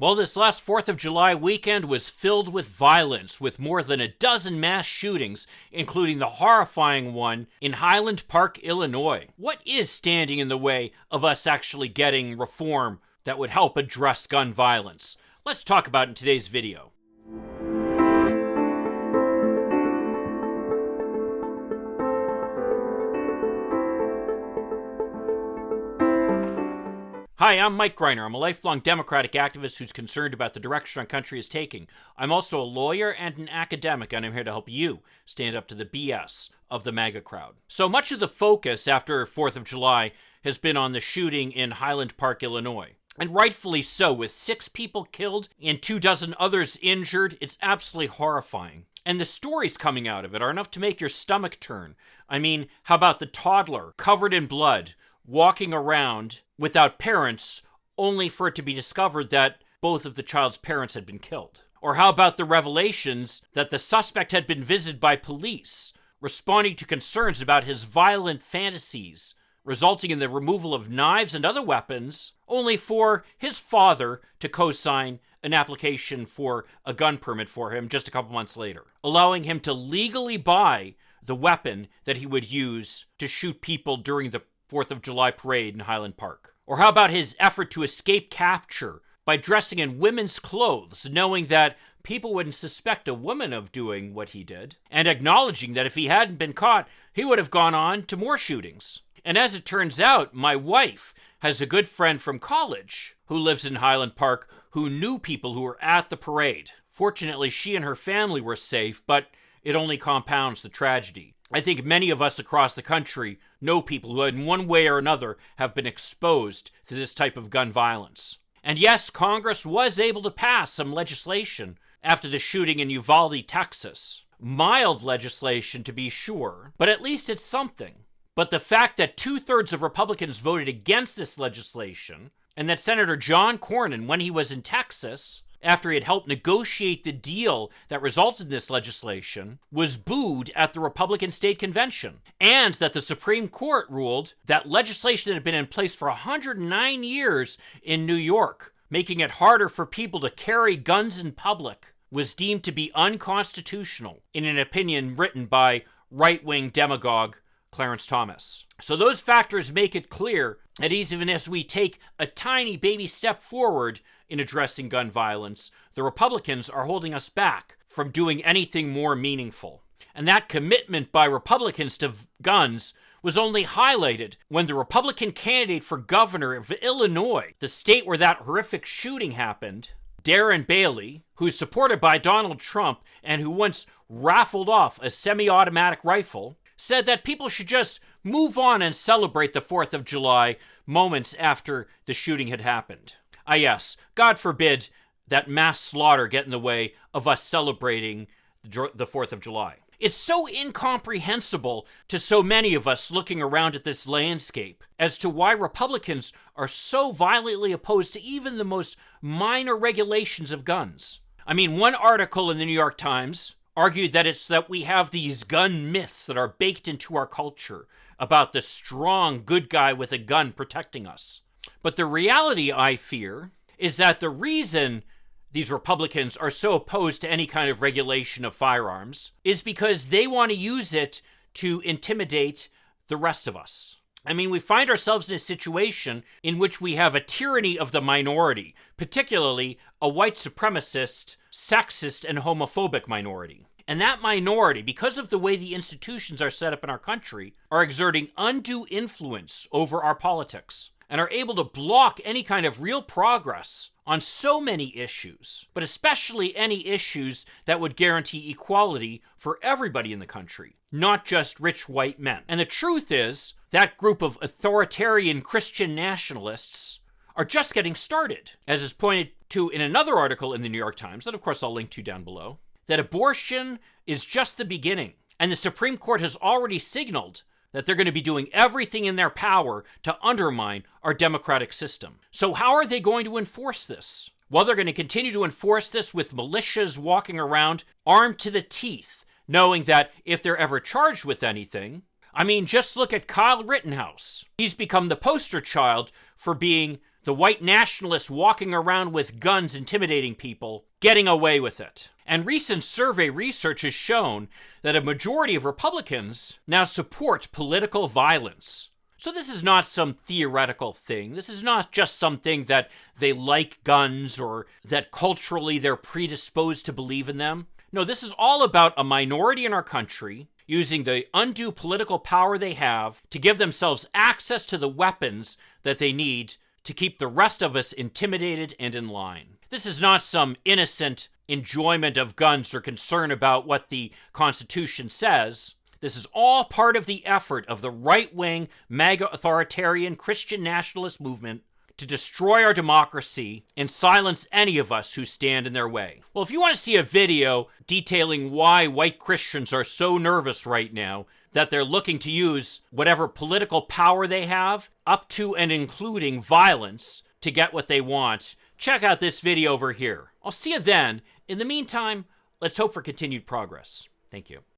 Well, this last 4th of July weekend was filled with violence, with more than a dozen mass shootings, including the horrifying one in Highland Park, Illinois. What is standing in the way of us actually getting reform that would help address gun violence? Let's talk about it in today's video. Hi, I'm Mike Greiner. I'm a lifelong Democratic activist who's concerned about the direction our country is taking. I'm also a lawyer and an academic, and I'm here to help you stand up to the BS of the MAGA crowd. So much of the focus after 4th of July has been on the shooting in Highland Park, Illinois. And rightfully so, with 6 people killed and 24 others injured. It's absolutely horrifying. And the stories coming out of it are enough to make your stomach turn. I mean, how about the toddler covered in blood, walking around without parents, only for it to be discovered that both of the child's parents had been killed? Or how about the revelations that the suspect had been visited by police, responding to concerns about his violent fantasies, resulting in the removal of knives and other weapons, only for his father to co-sign an application for a gun permit for him just a couple months later, allowing him to legally buy the weapon that he would use to shoot people during the 4th of July parade in Highland Park? Or how about his effort to escape capture by dressing in women's clothes, knowing that people wouldn't suspect a woman of doing what he did, and acknowledging that if he hadn't been caught, he would have gone on to more shootings? And as it turns out, my wife has a good friend from college who lives in Highland Park who knew people who were at the parade. Fortunately, she and her family were safe, but it only compounds the tragedy. I think many of us across the country know people who in one way or another have been exposed to this type of gun violence. And yes, Congress was able to pass some legislation after the shooting in Uvalde, Texas. Mild legislation, to be sure, but at least it's something. But the fact that 2/3 of Republicans voted against this legislation, and that Senator John Cornyn, when he was in Texas, after he had helped negotiate the deal that resulted in this legislation, was booed at the Republican State Convention, and that the Supreme Court ruled that legislation that had been in place for 109 years in New York, making it harder for people to carry guns in public, was deemed to be unconstitutional in an opinion written by right-wing demagogue Clarence Thomas. So those factors make it clear that even as we take a tiny baby step forward in addressing gun violence, the Republicans are holding us back from doing anything more meaningful. And that commitment by Republicans to guns was only highlighted when the Republican candidate for governor of Illinois, the state where that horrific shooting happened, Darren Bailey, who's supported by Donald Trump and who once raffled off a semi-automatic rifle, said that people should just move on and celebrate the 4th of July moments after the shooting had happened. Yes, God forbid that mass slaughter get in the way of us celebrating the 4th of July. It's so incomprehensible to so many of us looking around at this landscape as to why Republicans are so violently opposed to even the most minor regulations of guns. I mean, one article in the New York Times argued that it's that we have these gun myths that are baked into our culture about the strong good guy with a gun protecting us. But the reality, I fear, is that the reason these Republicans are so opposed to any kind of regulation of firearms is because they want to use it to intimidate the rest of us. I mean, we find ourselves in a situation in which we have a tyranny of the minority, particularly a white supremacist, sexist, and homophobic minority. And that minority, because of the way the institutions are set up in our country, are exerting undue influence over our politics and are able to block any kind of real progress on so many issues, but especially any issues that would guarantee equality for everybody in the country, not just rich white men. And the truth is, that group of authoritarian Christian nationalists are just getting started, as is pointed to in another article in the New York Times, that of course I'll link to down below, that abortion is just the beginning, and the Supreme Court has already signaled that they're going to be doing everything in their power to undermine our democratic system. So how are they going to enforce this? Well, they're going to continue to enforce this with militias walking around armed to the teeth, knowing that if they're ever charged with anything, I mean, just look at Kyle Rittenhouse. He's become the poster child for being the white nationalists walking around with guns intimidating people, getting away with it. And recent survey research has shown that a majority of Republicans now support political violence. So this is not some theoretical thing. This is not just something that they like guns or that culturally they're predisposed to believe in them. No, this is all about a minority in our country using the undue political power they have to give themselves access to the weapons that they need to keep the rest of us intimidated and in line. This is not some innocent enjoyment of guns or concern about what the Constitution says. This is all part of the effort of the right-wing, MAGA authoritarian Christian nationalist movement to destroy our democracy and silence any of us who stand in their way. Well, if you want to see a video detailing why white Christians are so nervous right now that they're looking to use whatever political power they have, up to and including violence, to get what they want, check out this video over here. I'll see you then. In the meantime, let's hope for continued progress. Thank you.